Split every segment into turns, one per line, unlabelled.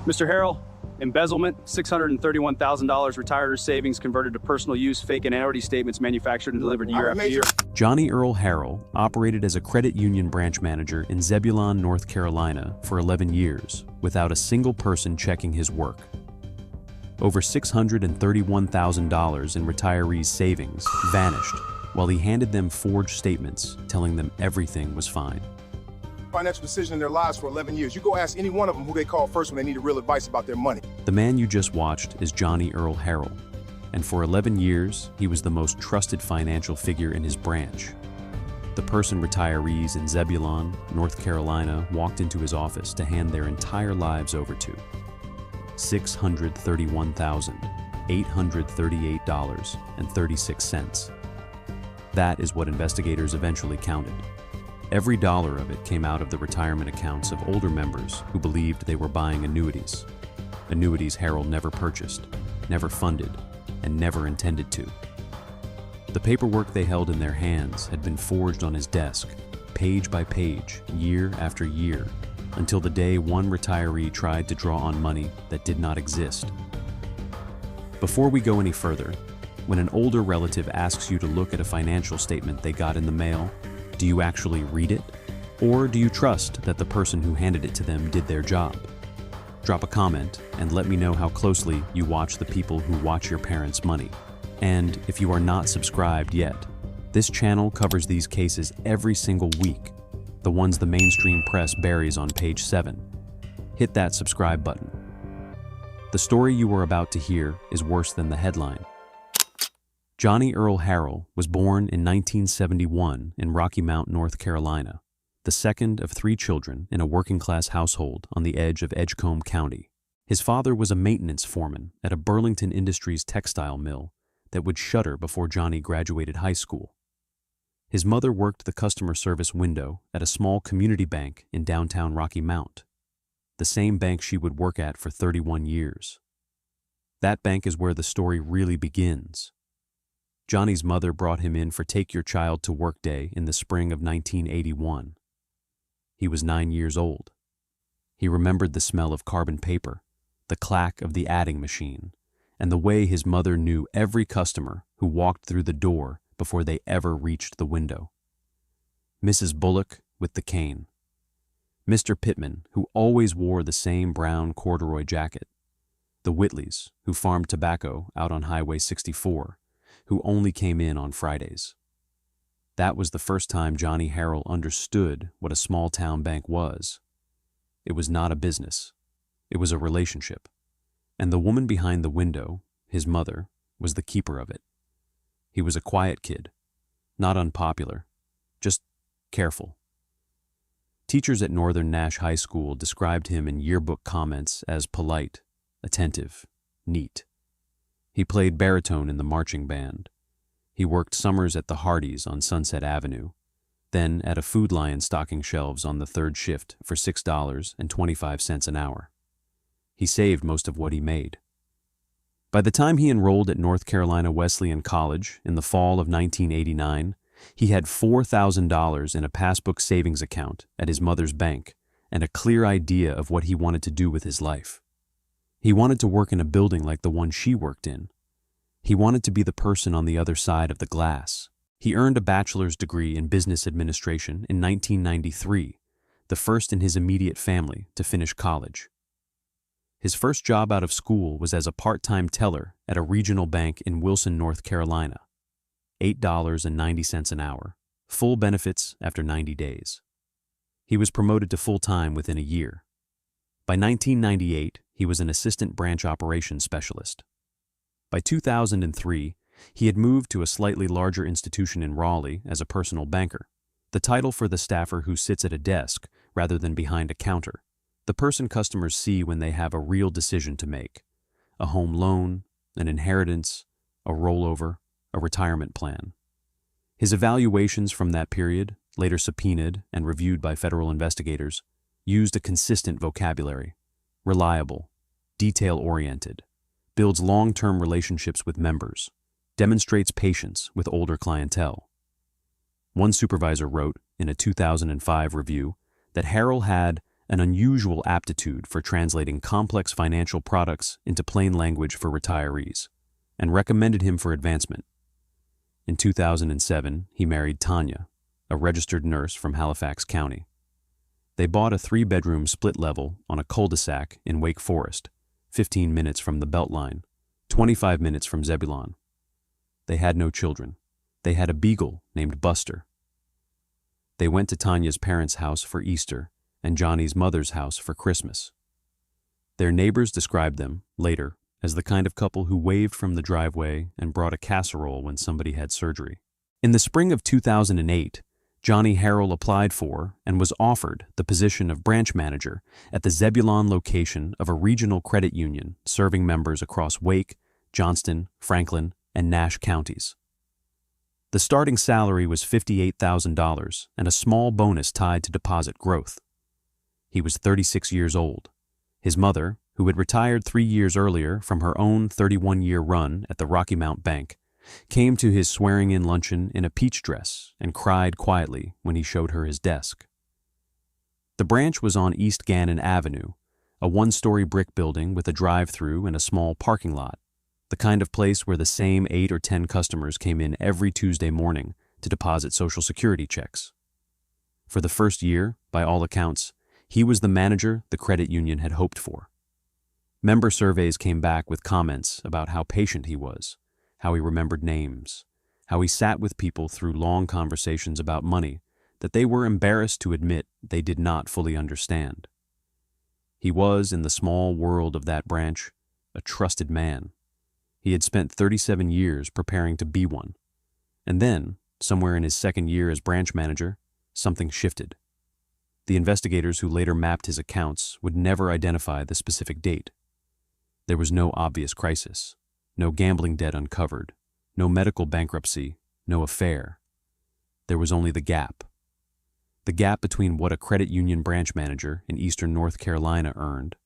Mr. Harrell, embezzlement, $631,000 retired savings converted to personal use, fake annuity statements manufactured and delivered year after year.
Johnnie Earl Harrell operated as a credit union branch manager in Zebulon, North Carolina for 11 years without a single person checking his work. Over $631,000 in retirees' savings vanished while he handed them forged statements telling them everything was fine.
Financial decision in their lives for 11 years. You go ask any one of them who they call first when they need real advice about their money.
The man you just watched is Johnnie Earl Harrell, and for 11 years, he was the most trusted financial figure in his branch. The person retirees in Zebulon, North Carolina, walked into his office to hand their entire lives over to. $631,838.36. That is what investigators eventually counted. Every dollar of it came out of the retirement accounts of older members who believed they were buying annuities. Annuities Harrell never purchased, never funded, and never intended to. The paperwork they held in their hands had been forged on his desk, page by page, year after year, until the day one retiree tried to draw on money that did not exist. Before we go any further, when an older relative asks you to look at a financial statement they got in the mail, do you actually read it? Or do you trust that the person who handed it to them did their job? Drop a comment and let me know how closely you watch the people who watch your parents' money. And if you are not subscribed yet, this channel covers these cases every single week, the ones the mainstream press buries on page 7. Hit that subscribe button. The story you are about to hear is worse than the headline. Johnnie Earl Harrell was born in 1971 in Rocky Mount, North Carolina, the second of 3 children in a working-class household on the edge of Edgecombe County. His father was a maintenance foreman at a Burlington Industries textile mill that would shutter before Johnnie graduated high school. His mother worked the customer service window at a small community bank in downtown Rocky Mount, the same bank she would work at for 31 years. That bank is where the story really begins. Johnnie's mother brought him in for Take Your Child to Work Day in the spring of 1981. He was 9 years old. He remembered the smell of carbon paper, the clack of the adding machine, and the way his mother knew every customer who walked through the door before they ever reached the window. Mrs. Bullock with the cane. Mr. Pittman, who always wore the same brown corduroy jacket. The Whitleys, who farmed tobacco out on Highway 64, who only came in on Fridays. That was the first time Johnnie Harrell understood what a small-town bank was. It was not a business. It was a relationship. And the woman behind the window, his mother, was the keeper of it. He was a quiet kid, not unpopular, just careful. Teachers at Northern Nash High School described him in yearbook comments as polite, attentive, neat. He played baritone in the marching band. He worked summers at the Hardee's on Sunset Avenue, then at a Food Lion stocking shelves on the 3rd shift for $6.25 an hour. He saved most of what he made. By the time he enrolled at North Carolina Wesleyan College in the fall of 1989, he had $4,000 in a passbook savings account at his mother's bank and a clear idea of what he wanted to do with his life. He wanted to work in a building like the one she worked in. He wanted to be the person on the other side of the glass. He earned a bachelor's degree in business administration in 1993, the first in his immediate family to finish college. His first job out of school was as a part-time teller at a regional bank in Wilson, North Carolina. $8.90 an hour, full benefits after 90 days. He was promoted to full-time within a year. By 1998, he was an assistant branch operations specialist. By 2003, he had moved to a slightly larger institution in Raleigh as a personal banker, the title for the staffer who sits at a desk rather than behind a counter, the person customers see when they have a real decision to make: a home loan, an inheritance, a rollover, a retirement plan. His evaluations from that period, later subpoenaed and reviewed by federal investigators, used a consistent vocabulary: reliable, detail-oriented, builds long-term relationships with members, demonstrates patience with older clientele. One supervisor wrote in a 2005 review that Harrell had an unusual aptitude for translating complex financial products into plain language for retirees, and recommended him for advancement. In 2007, he married Tanya, a registered nurse from Halifax County. They bought a 3-bedroom split-level on a cul-de-sac in Wake Forest, 15 minutes from the Beltline, 25 minutes from Zebulon. They had no children. They had a beagle named Buster. They went to Tanya's parents' house for Easter and Johnny's mother's house for Christmas. Their neighbors described them, later, as the kind of couple who waved from the driveway and brought a casserole when somebody had surgery. In the spring of 2008, Johnnie Harrell applied for and was offered the position of branch manager at the Zebulon location of a regional credit union serving members across Wake, Johnston, Franklin, and Nash counties. The starting salary was $58,000 and a small bonus tied to deposit growth. He was 36 years old. His mother, who had retired 3 years earlier from her own 31-year run at the Rocky Mount Bank, came to his swearing-in luncheon in a peach dress and cried quietly when he showed her his desk. The branch was on East Gannon Avenue, a 1-story brick building with a drive-through and a small parking lot, the kind of place where the same 8 or 10 customers came in every Tuesday morning to deposit Social Security checks. For the first year, by all accounts, he was the manager the credit union had hoped for. Member surveys came back with comments about how patient he was, how he remembered names, how he sat with people through long conversations about money that they were embarrassed to admit they did not fully understand. He was, in the small world of that branch, a trusted man. He had spent 37 years preparing to be one. And then, somewhere in his second year as branch manager, something shifted. The investigators who later mapped his accounts would never identify the specific date. There was no obvious crisis, no gambling debt uncovered, no medical bankruptcy, no affair. There was only the gap. The gap between what a credit union branch manager in eastern North Carolina earned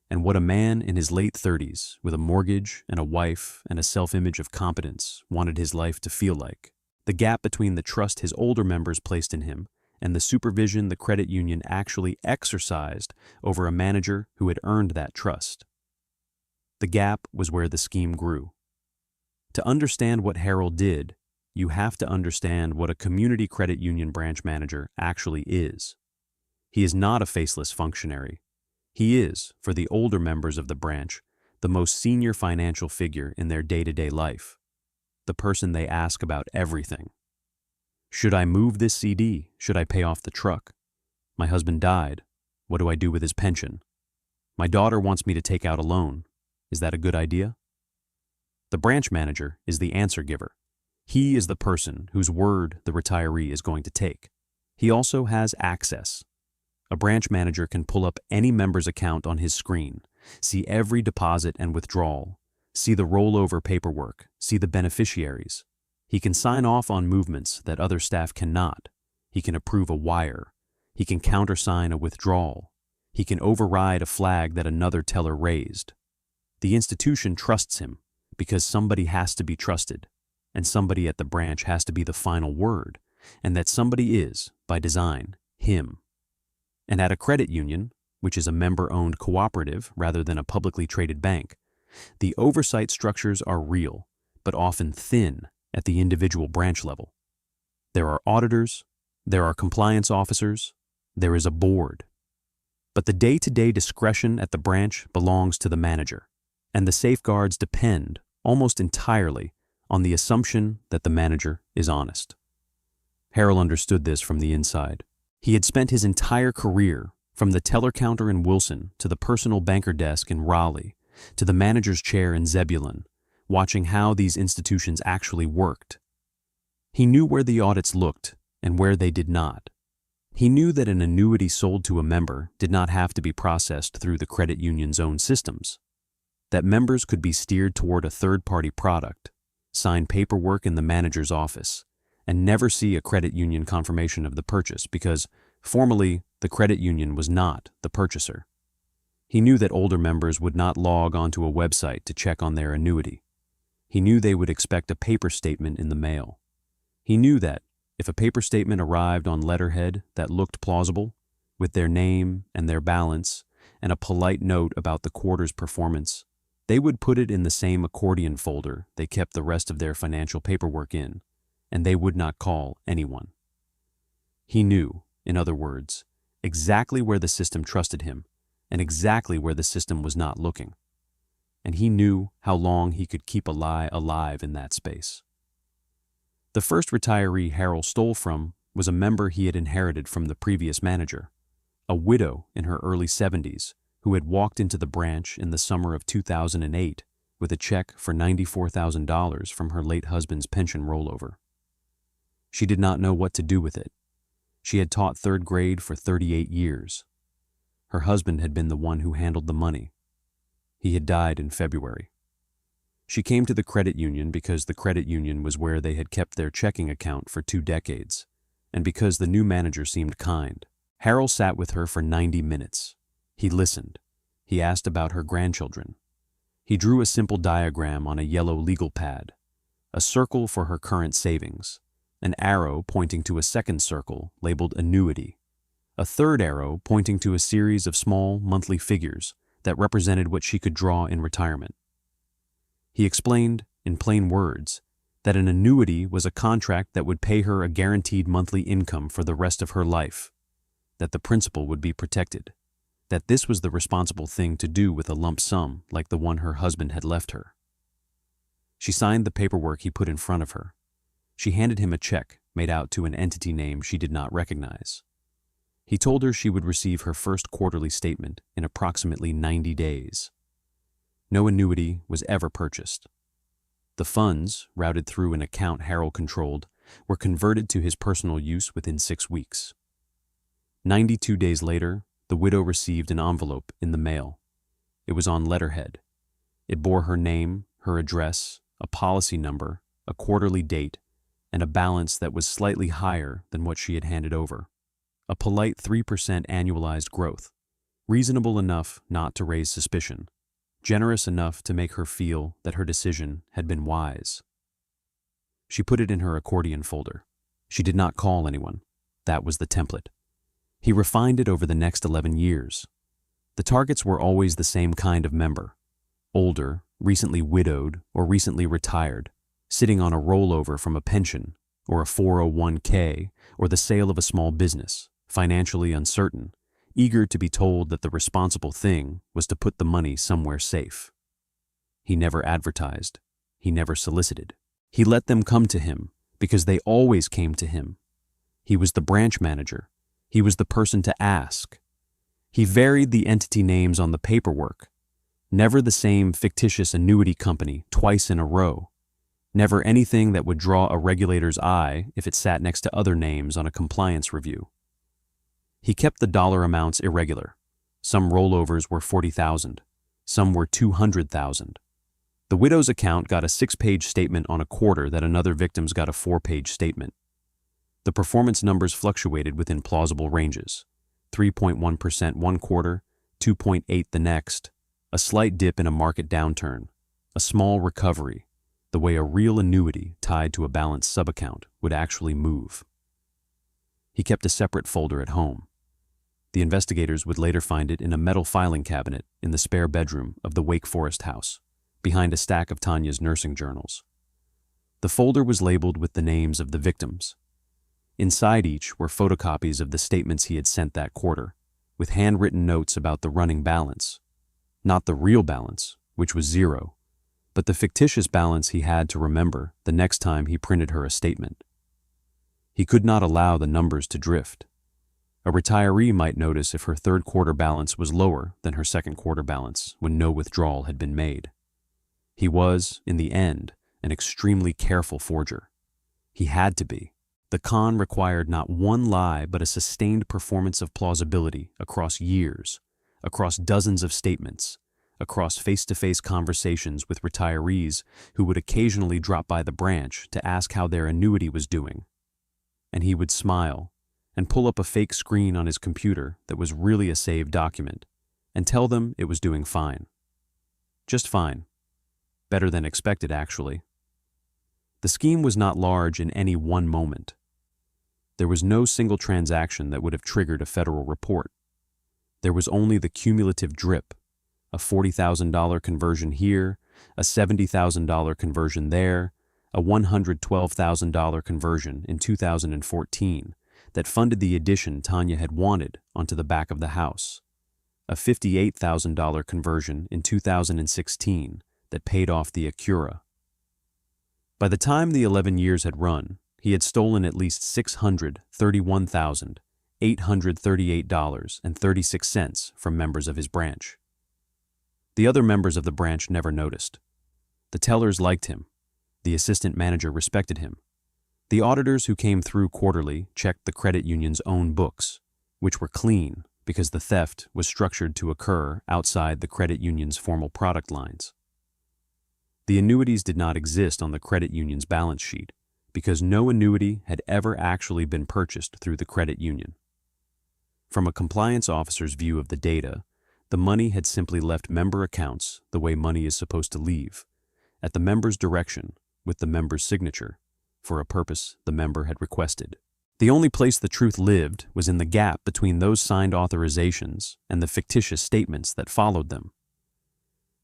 and what a man in his late 30s with a mortgage and a wife and a self-image of competence wanted his life to feel like. The gap between the trust his older members placed in him and the supervision the credit union actually exercised over a manager who had earned that trust. The gap was where the scheme grew. To understand what Harrell did, you have to understand what a community credit union branch manager actually is. He is not a faceless functionary. He is, for the older members of the branch, the most senior financial figure in their day-to-day life, the person they ask about everything. Should I move this CD? Should I pay off the truck? My husband died. What do I do with his pension? My daughter wants me to take out a loan. Is that a good idea? The branch manager is the answer giver. He is the person whose word the retiree is going to take. He also has access. A branch manager can pull up any member's account on his screen, see every deposit and withdrawal, see the rollover paperwork, see the beneficiaries. He can sign off on movements that other staff cannot. He can approve a wire. He can countersign a withdrawal. He can override a flag that another teller raised. The institution trusts him because somebody has to be trusted, and somebody at the branch has to be the final word, and that somebody is, by design, him. And at a credit union, which is a member-owned cooperative rather than a publicly traded bank, the oversight structures are real, but often thin at the individual branch level. There are auditors, there are compliance officers, there is a board. But the day-to-day discretion at the branch belongs to the manager, and the safeguards depend, almost entirely, on the assumption that the manager is honest. Harrell understood this from the inside. He had spent his entire career, from the teller counter in Wilson to the personal banker desk in Raleigh, to the manager's chair in Zebulon, watching how these institutions actually worked. He knew where the audits looked and where they did not. He knew that an annuity sold to a member did not have to be processed through the credit union's own systems, that members could be steered toward a third-party product, sign paperwork in the manager's office, and never see a credit union confirmation of the purchase because, formally, the credit union was not the purchaser. He knew that older members would not log onto a website to check on their annuity. He knew they would expect a paper statement in the mail. He knew that, if a paper statement arrived on letterhead that looked plausible, with their name and their balance and a polite note about the quarter's performance, they would put it in the same accordion folder they kept the rest of their financial paperwork in, and they would not call anyone. He knew, in other words, exactly where the system trusted him and exactly where the system was not looking. And he knew how long he could keep a lie alive in that space. The first retiree Harrell stole from was a member he had inherited from the previous manager, a widow in her early 70s who had walked into the branch in the summer of 2008 with a check for $94,000 from her late husband's pension rollover. She did not know what to do with it. She had taught third grade for 38 years. Her husband had been the one who handled the money. He had died in February. She came to the credit union because the credit union was where they had kept their checking account for 2 decades, and because the new manager seemed kind. Harrell sat with her for 90 minutes. He listened. He asked about her grandchildren. He drew a simple diagram on a yellow legal pad, a circle for her current savings, an arrow pointing to a second circle labeled annuity, a third arrow pointing to a series of small monthly figures that represented what she could draw in retirement. He explained, in plain words, that an annuity was a contract that would pay her a guaranteed monthly income for the rest of her life, that the principal would be protected, that this was the responsible thing to do with a lump sum like the one her husband had left her. She signed the paperwork he put in front of her. She handed him a check made out to an entity name she did not recognize. He told her she would receive her first quarterly statement in approximately 90 days. No annuity was ever purchased. The funds, routed through an account Harrell controlled, were converted to his personal use within 6 weeks. 92 days later, the widow received an envelope in the mail. It was on letterhead. It bore her name, her address, a policy number, a quarterly date, and a balance that was slightly higher than what she had handed over. A polite 3% annualized growth, reasonable enough not to raise suspicion, generous enough to make her feel that her decision had been wise. She put it in her accordion folder. She did not call anyone. That was the template. He refined it over the next 11 years. The targets were always the same kind of member: older, recently widowed, or recently retired, sitting on a rollover from a pension, or a 401k, or the sale of a small business, financially uncertain, eager to be told that the responsible thing was to put the money somewhere safe. He never advertised. He never solicited. He let them come to him because they always came to him. He was the branch manager. He was the person to ask. He varied the entity names on the paperwork. Never the same fictitious annuity company twice in a row. Never anything that would draw a regulator's eye if it sat next to other names on a compliance review. He kept the dollar amounts irregular. Some rollovers were $40,000. Some were $200,000. The widow's account got a 6-page statement on a quarter that another victim's got a 4-page statement. The performance numbers fluctuated within plausible ranges: 3.1% one quarter, 2.8% the next, a slight dip in a market downturn, a small recovery, the way a real annuity tied to a balanced subaccount would actually move. He kept a separate folder at home. The investigators would later find it in a metal filing cabinet in the spare bedroom of the Wake Forest house, behind a stack of Tanya's nursing journals. The folder was labeled with the names of the victims. Inside each were photocopies of the statements he had sent that quarter, with handwritten notes about the running balance. Not the real balance, which was 0, but the fictitious balance he had to remember the next time he printed her a statement. He could not allow the numbers to drift. A retiree might notice if her third quarter balance was lower than her second quarter balance when no withdrawal had been made. He was, in the end, an extremely careful forger. He had to be. The con required not one lie but a sustained performance of plausibility across years, across dozens of statements, across face-to-face conversations with retirees who would occasionally drop by the branch to ask how their annuity was doing. And he would smile and pull up a fake screen on his computer that was really a saved document and tell them it was doing fine. Just fine. Better than expected, actually. The scheme was not large in any one moment. There was no single transaction that would have triggered a federal report. There was only the cumulative drip, a $40,000 conversion here, a $70,000 conversion there, a $112,000 conversion in 2014 that funded the addition Tanya had wanted onto the back of the house, a $58,000 conversion in 2016 that paid off the Acura. By the time the 11 years had run, he had stolen at least $631,838.36 from members of his branch. The other members of the branch never noticed. The tellers liked him. The assistant manager respected him. The auditors who came through quarterly checked the credit union's own books, which were clean because the theft was structured to occur outside the credit union's formal product lines. The annuities did not exist on the credit union's balance sheet because no annuity had ever actually been purchased through the credit union. From a compliance officer's view of the data, the money had simply left member accounts the way money is supposed to leave, at the member's direction with the member's signature, for a purpose the member had requested. The only place the truth lived was in the gap between those signed authorizations and the fictitious statements that followed them.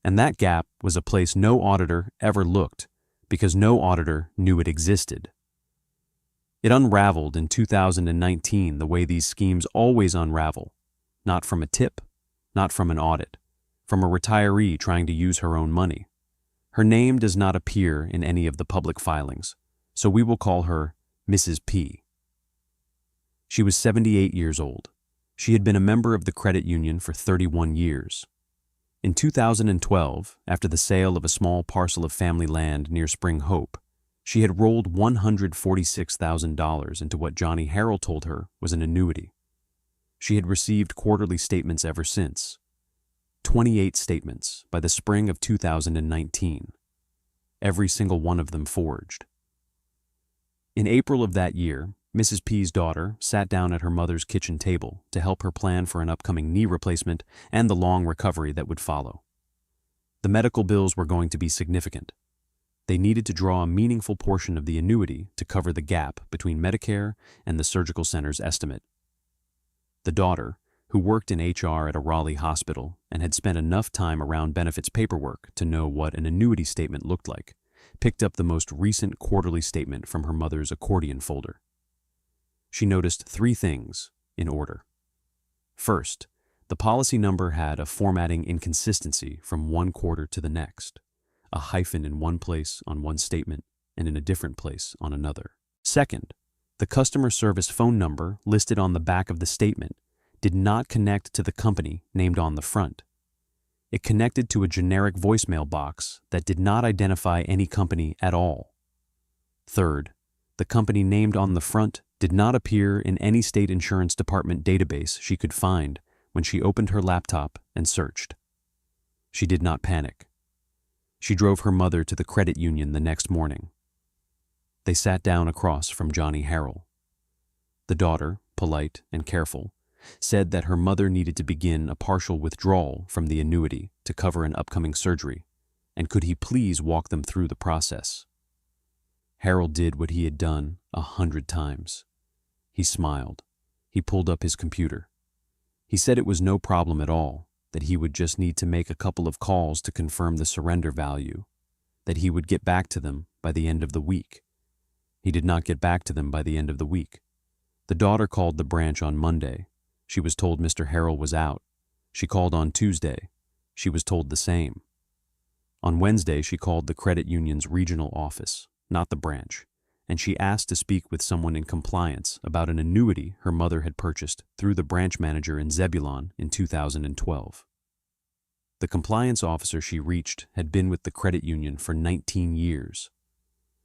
And that gap was a place no auditor ever looked because no auditor knew it existed. It unraveled in 2019 the way these schemes always unravel, not from a tip, not from an audit, from a retiree trying to use her own money. Her name does not appear in any of the public filings, so we will call her Mrs. P. She was 78 years old. She had been a member of the credit union for 31 years. In 2012, after the sale of a small parcel of family land near Spring Hope, she had rolled $146,000 into what Johnnie Harrell told her was an annuity. She had received quarterly statements ever since. 28 statements by the spring of 2019. Every single one of them forged. In April of that year, Mrs. P's daughter sat down at her mother's kitchen table to help her plan for an upcoming knee replacement and the long recovery that would follow. The medical bills were going to be significant. They needed to draw a meaningful portion of the annuity to cover the gap between Medicare and the surgical center's estimate. The daughter, who worked in HR at a Raleigh hospital and had spent enough time around benefits paperwork to know what an annuity statement looked like, picked up the most recent quarterly statement from her mother's accordion folder. She noticed 3 things in order. First, the policy number had a formatting inconsistency from one quarter to the next, a hyphen in one place on one statement and in a different place on another. Second, the customer service phone number listed on the back of the statement did not connect to the company named on the front. It connected to a generic voicemail box that did not identify any company at all. Third, the company named on the front did not appear in any state insurance department database she could find when she opened her laptop and searched. She did not panic. She drove her mother to the credit union the next morning. They sat down across from Johnnie Harrell. The daughter, polite and careful, said that her mother needed to begin a partial withdrawal from the annuity to cover an upcoming surgery, and could he please walk them through the process. Harrell did what he had done 100 times. He smiled. He pulled up his computer. He said it was no problem at all, that he would just need to make a couple of calls to confirm the surrender value, that he would get back to them by the end of the week. He did not get back to them by the end of the week. The daughter called the branch on Monday. She was told Mr. Harrell was out. She called on Tuesday. She was told the same. On Wednesday, she called the credit union's regional office, not the branch, and she asked to speak with someone in compliance about an annuity her mother had purchased through the branch manager in Zebulon in 2012. The compliance officer she reached had been with the credit union for 19 years.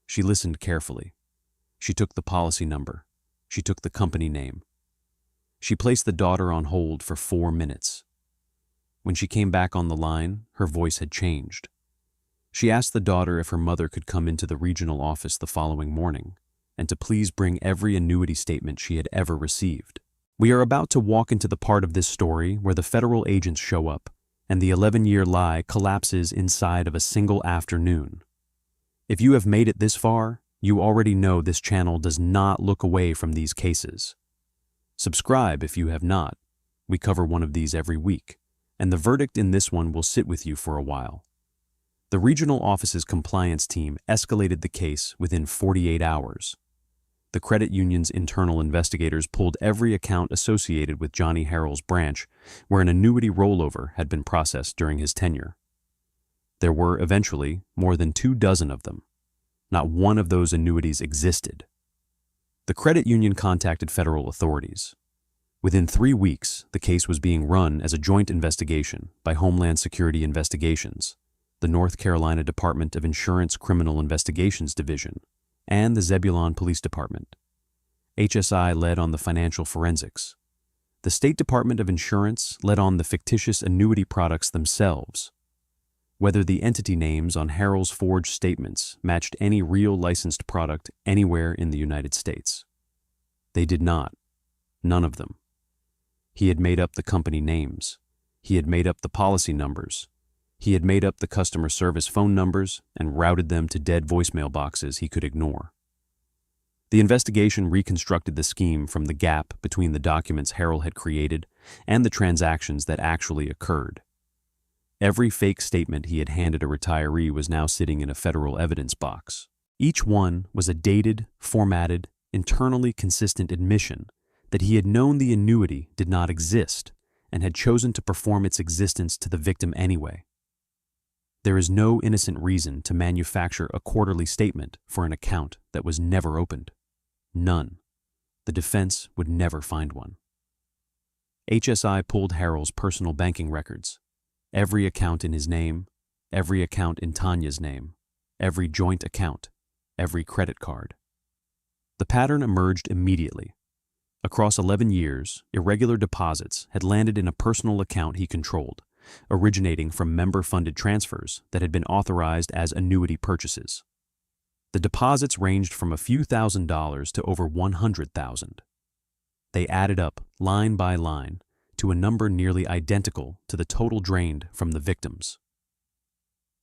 She listened carefully. She took the policy number. She took the company name. She placed the daughter on hold for 4 minutes. When she came back on the line, her voice had changed. She asked the daughter if her mother could come into the regional office the following morning, and to please bring every annuity statement she had ever received. We are about to walk into the part of this story where the federal agents show up, and the 11-year lie collapses inside of a single afternoon. If you have made it this far, You already know this channel does not look away from these cases. Subscribe if you have not. We cover one of these every week, and the verdict in this one will sit with you for a while. The regional office's compliance team escalated the case within 48 hours. The credit union's internal investigators pulled every account associated with Johnnie Harrell's branch where an annuity rollover had been processed during his tenure. There were eventually more than 24 of them. Not one of those annuities existed. The credit union contacted federal authorities. Within 3 weeks, the case was being run as a joint investigation by Homeland Security Investigations, the North Carolina Department of Insurance Criminal Investigations Division, and the Zebulon Police Department. HSI led on the financial forensics. The State Department of Insurance led on the fictitious annuity products themselves. Whether the entity names on Harrell's forged statements matched any real licensed product anywhere in the United States. They did not. None of them. He had made up the company names. He had made up the policy numbers. He had made up the customer service phone numbers and routed them to dead voicemail boxes he could ignore. The investigation reconstructed the scheme from the gap between the documents Harrell had created and the transactions that actually occurred. Every fake statement he had handed a retiree was now sitting in a federal evidence box. Each one was a dated, formatted, internally consistent admission that he had known the annuity did not exist and had chosen to perform its existence to the victim anyway. There is no innocent reason to manufacture a quarterly statement for an account that was never opened. None. The defense would never find one. HSI pulled Harrell's personal banking records, every account in his name, every account in Tanya's name, every joint account, every credit card. The pattern emerged immediately. Across 11 years, irregular deposits had landed in a personal account he controlled, originating from member-funded transfers that had been authorized as annuity purchases. The deposits ranged from a few $1,000s to over $100,000. They added up, line by line, to a number nearly identical to the total drained from the victims.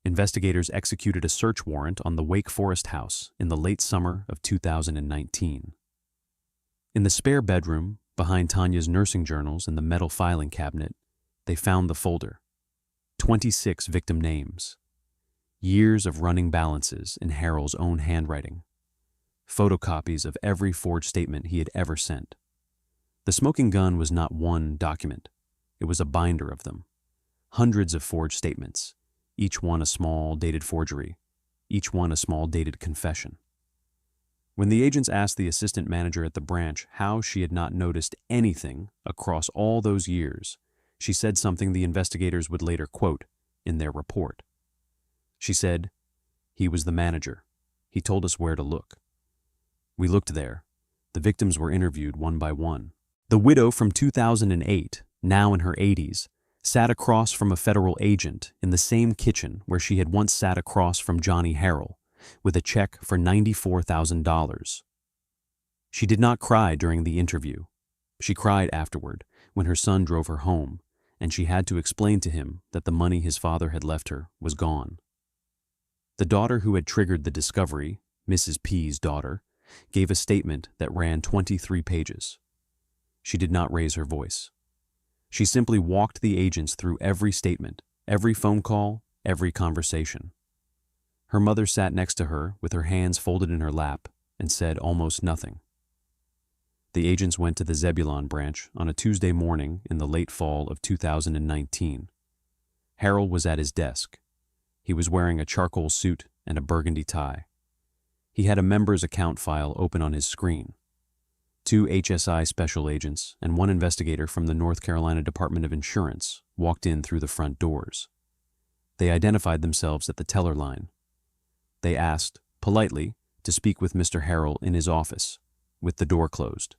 Investigators executed a search warrant on the Wake Forest house in the late summer of 2019. In the spare bedroom, behind Tanya's nursing journals and the metal filing cabinet, they found the folder. 26 victim names. Years of running balances in Harrell's own handwriting. Photocopies of every forged statement he had ever sent. The smoking gun was not one document. It was a binder of them. Hundreds of forged statements, each one a small, dated forgery, each one a small, dated confession. When the agents asked the assistant manager at the branch how she had not noticed anything across all those years, she said something the investigators would later quote in their report. She said, "He was the manager. He told us where to look. We looked there. The victims were interviewed one by one. The widow from 2008, now in her 80s, sat across from a federal agent in the same kitchen where she had once sat across from Johnnie Harrell, with a check for $94,000. She did not cry during the interview. She cried afterward when her son drove her home, and she had to explain to him that the money his father had left her was gone. The daughter who had triggered the discovery, Mrs. P's daughter, gave a statement that ran 23 pages. She did not raise her voice. She simply walked the agents through every statement, every phone call, every conversation. Her mother sat next to her with her hands folded in her lap and said almost nothing. The agents went to the Zebulon branch on a Tuesday morning in the late fall of 2019. Harrell was at his desk. He was wearing a charcoal suit and a burgundy tie. He had a member's account file open on his screen. 2 HSI special agents and 1 investigator from the North Carolina Department of Insurance walked in through the front doors. They identified themselves at the teller line. They asked, politely, to speak with Mr. Harrell in his office, with the door closed.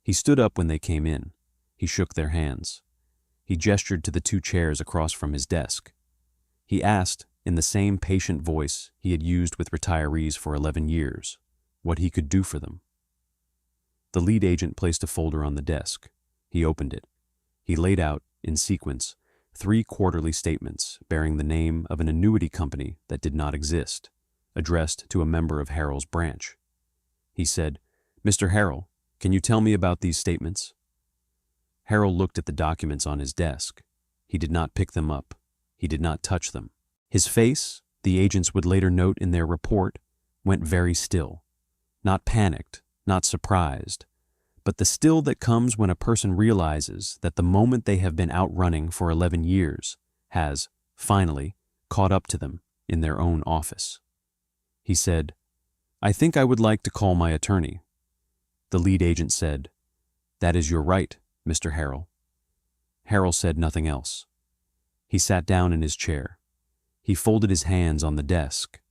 He stood up when they came in. He shook their hands. He gestured to the 2 chairs across from his desk. He asked, in the same patient voice he had used with retirees for 11 years, what he could do for them. The lead agent placed a folder on the desk. He opened it. He laid out, in sequence, 3 quarterly statements bearing the name of an annuity company that did not exist, addressed to a member of Harrell's branch. He said, "Mr. Harrell, can you tell me about these statements?" Harrell looked at the documents on his desk. He did not pick them up. He did not touch them. His face, the agents would later note in their report, went very still. Not panicked, not surprised, but the still that comes when a person realizes that the moment they have been outrunning for 11 years has, finally, caught up to them in their own office. He said, "I think I would like to call my attorney." The lead agent said, "That is your right, Mr. Harrell." Harrell said nothing else. He sat down in his chair. He folded his hands on the desk.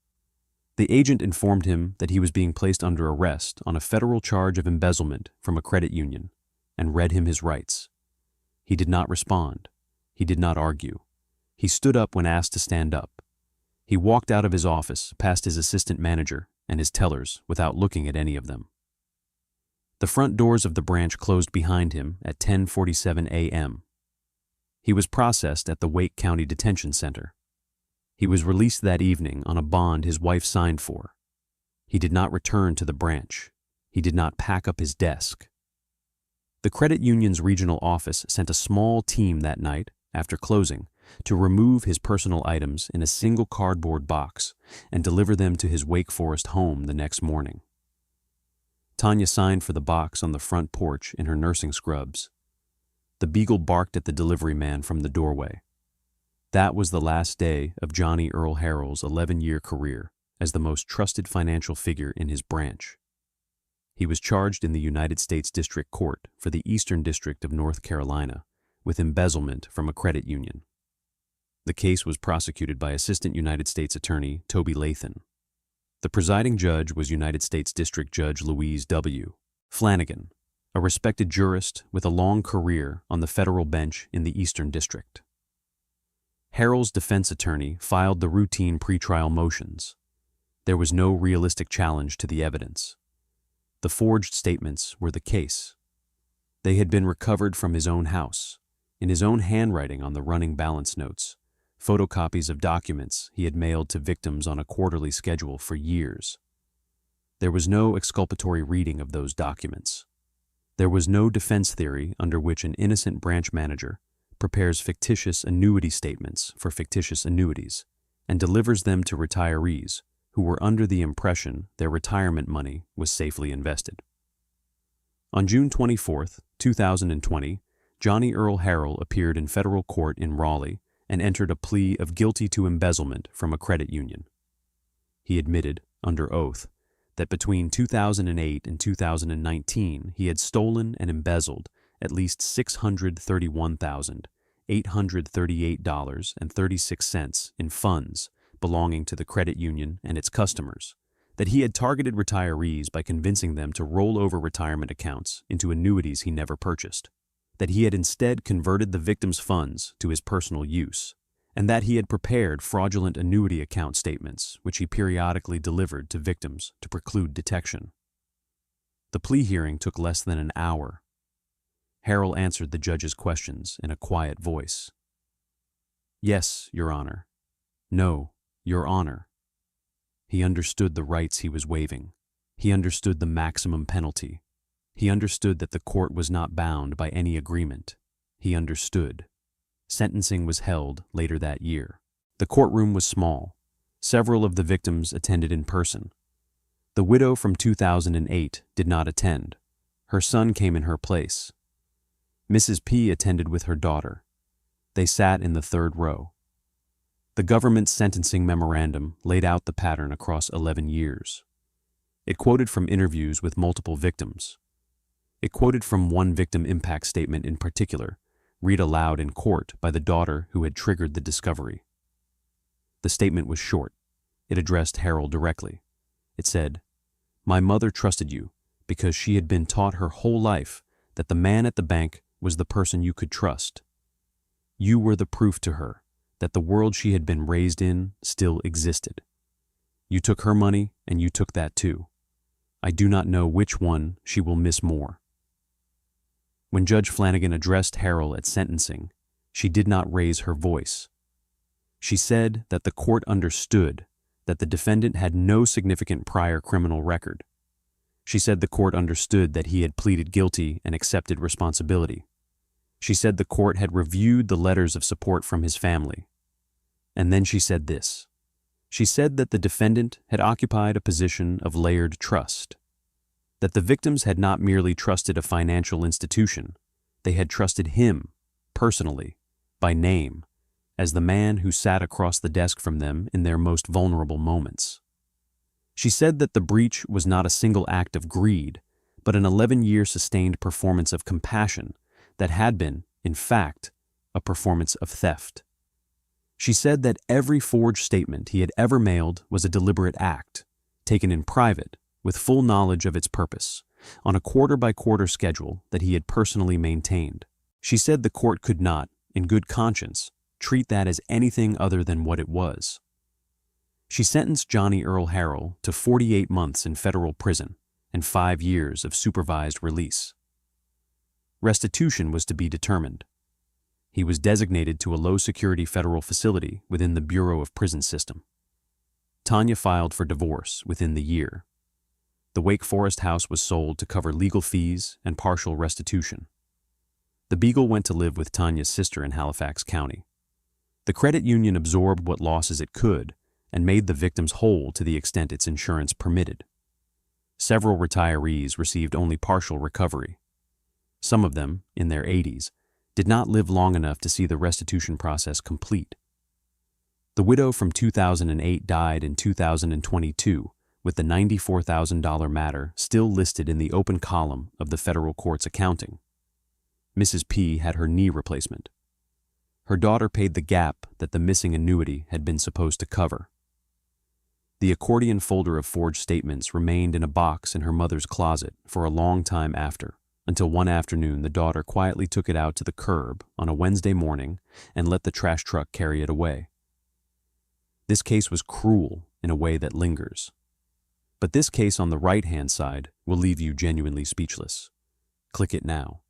The agent informed him that he was being placed under arrest on a federal charge of embezzlement from a credit union and read him his rights. He did not respond. He did not argue. He stood up when asked to stand up. He walked out of his office past his assistant manager and his tellers without looking at any of them. The front doors of the branch closed behind him at 10:47 a.m. He was processed at the Wake County Detention Center. He was released that evening on a bond his wife signed for. He did not return to the branch. He did not pack up his desk. The credit union's regional office sent a small team that night, after closing, to remove his personal items in a single cardboard box and deliver them to his Wake Forest home the next morning. Tanya signed for the box on the front porch in her nursing scrubs. The beagle barked at the delivery man from the doorway. That was the last day of Johnnie Earl Harrell's 11-year career as the most trusted financial figure in his branch. He was charged in the United States District Court for the Eastern District of North Carolina with embezzlement from a credit union. The case was prosecuted by Assistant United States Attorney Toby Lathan. The presiding judge was United States District Judge Louise W. Flanagan, a respected jurist with a long career on the federal bench in the Eastern District. Harrell's defense attorney filed the routine pretrial motions. There was no realistic challenge to the evidence. The forged statements were the case. They had been recovered from his own house, in his own handwriting on the running balance notes, photocopies of documents he had mailed to victims on a quarterly schedule for years. There was no exculpatory reading of those documents. There was no defense theory under which an innocent branch manager prepares fictitious annuity statements for fictitious annuities and delivers them to retirees who were under the impression their retirement money was safely invested. On June 24, 2020, Johnnie Earl Harrell appeared in federal court in Raleigh and entered a plea of guilty to embezzlement from a credit union. He admitted, under oath, that between 2008 and 2019 he had stolen and embezzled at least $631,838.36 in funds belonging to the credit union and its customers, that he had targeted retirees by convincing them to roll over retirement accounts into annuities he never purchased, that he had instead converted the victims' funds to his personal use, and that he had prepared fraudulent annuity account statements which he periodically delivered to victims to preclude detection. The plea hearing took less than an hour. Harrell answered the judge's questions in a quiet voice. "Yes, Your Honor." "No, Your Honor." He understood the rights he was waiving. He understood the maximum penalty. He understood that the court was not bound by any agreement. He understood. Sentencing was held later that year. The courtroom was small. Several of the victims attended in person. The widow from 2008 did not attend. Her son came in her place. Mrs. P. attended with her daughter. They sat in the third row. The government's sentencing memorandum laid out the pattern across 11 years. It quoted from interviews with multiple victims. It quoted from one victim impact statement in particular, read aloud in court by the daughter who had triggered the discovery. The statement was short. It addressed Harrell directly. It said, "My mother trusted you because she had been taught her whole life that the man at the bank was the person you could trust. You were the proof to her that the world she had been raised in still existed. You took her money and you took that too. I do not know which one she will miss more." When Judge Flanagan addressed Harrell at sentencing, she did not raise her voice. She said that the court understood that the defendant had no significant prior criminal record. She said the court understood that he had pleaded guilty and accepted responsibility. She said the court had reviewed the letters of support from his family. And then she said this. She said that the defendant had occupied a position of layered trust, that the victims had not merely trusted a financial institution, they had trusted him, personally, by name, as the man who sat across the desk from them in their most vulnerable moments. She said that the breach was not a single act of greed, but an 11-year sustained performance of compassion that had been, in fact, a performance of theft. She said that every forged statement he had ever mailed was a deliberate act, taken in private, with full knowledge of its purpose, on a quarter-by-quarter schedule that he had personally maintained. She said the court could not, in good conscience, treat that as anything other than what it was. She sentenced Johnnie Earl Harrell to 48 months in federal prison and 5 years of supervised release. Restitution was to be determined. He was designated to a low-security federal facility within the Bureau of Prison System. Tanya filed for divorce within the year. The Wake Forest house was sold to cover legal fees and partial restitution. The Beagle went to live with Tanya's sister in Halifax County. The credit union absorbed what losses it could and made the victims whole to the extent its insurance permitted. Several retirees received only partial recovery. Some of them, in their 80s, did not live long enough to see the restitution process complete. The widow from 2008 died in 2022, with the $94,000 matter still listed in the open column of the federal court's accounting. Mrs. P had her knee replacement. Her daughter paid the gap that the missing annuity had been supposed to cover. The accordion folder of forged statements remained in a box in her mother's closet for a long time after, until one afternoon the daughter quietly took it out to the curb on a Wednesday morning and let the trash truck carry it away. This case was cruel in a way that lingers. But this case on the right-hand side will leave you genuinely speechless. Click it now.